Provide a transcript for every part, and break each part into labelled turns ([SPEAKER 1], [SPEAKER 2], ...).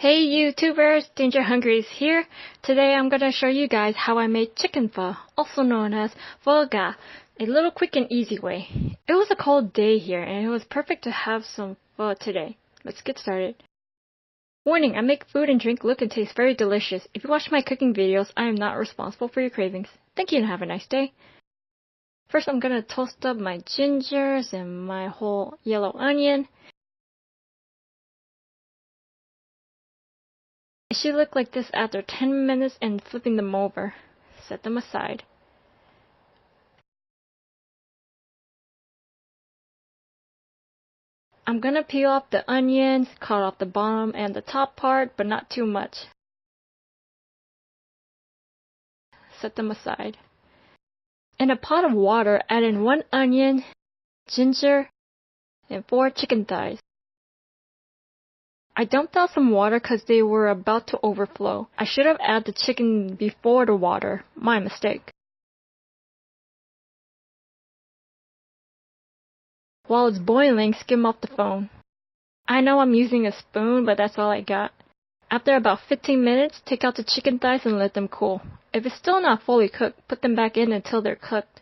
[SPEAKER 1] Hey YouTubers, Danger Hungry is here. Today I'm gonna show you guys how I made chicken pho, also known as Pho Ga, a little quick and easy way. It was a cold day here and it was perfect to have some pho today. Let's get started. Warning, I make food and drink look and taste very delicious. If you watch my cooking videos, I am not responsible for your cravings. Thank you and have a nice day. First I'm gonna toast up my gingers and my whole yellow onion. It should look like this after 10 minutes and flipping them over. Set them aside. I'm gonna peel off the onions, cut off the bottom and the top part, but not too much. Set them aside. In a pot of water, add in 1 onion, ginger, and 4 chicken thighs. I dumped out some water because they were about to overflow. I should have added the chicken before the water. My mistake. While it's boiling, skim off the foam. I know I'm using a spoon, but that's all I got. After about 15 minutes, take out the chicken thighs and let them cool. If it's still not fully cooked, put them back in until they're cooked.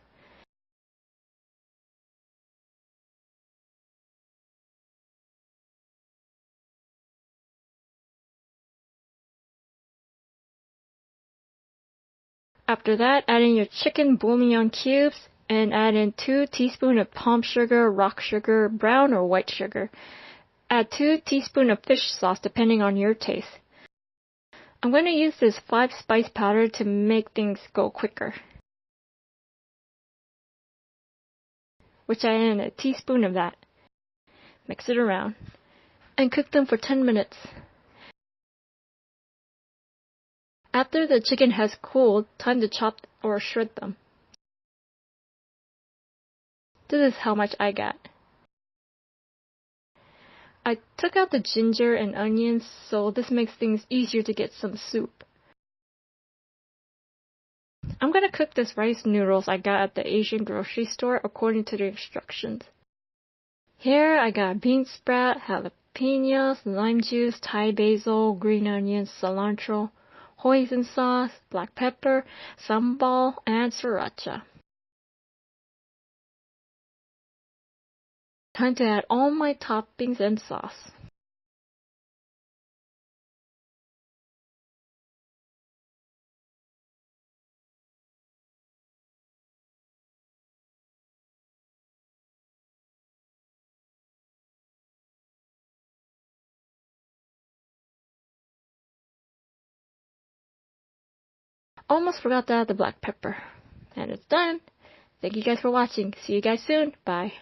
[SPEAKER 1] After that, add in your chicken bouillon cubes and add in 2 teaspoons of palm sugar, rock sugar, brown or white sugar. Add 2 teaspoons of fish sauce depending on your taste. I'm going to use this 5-spice powder to make things go quicker, which I add in a teaspoon of that. Mix it around and cook them for 10 minutes. After the chicken has cooled, time to chop or shred them. This is how much I got. I took out the ginger and onions, so this makes things easier to get some soup. I'm gonna cook this rice noodles I got at the Asian grocery store according to the instructions. Here I got bean sprout, jalapenos, lime juice, Thai basil, green onions, cilantro, hoisin sauce, black pepper, sambal, and sriracha. Time to add all my toppings and sauce. Almost forgot to add the black pepper. And it's done. Thank you guys for watching. See you guys soon. Bye.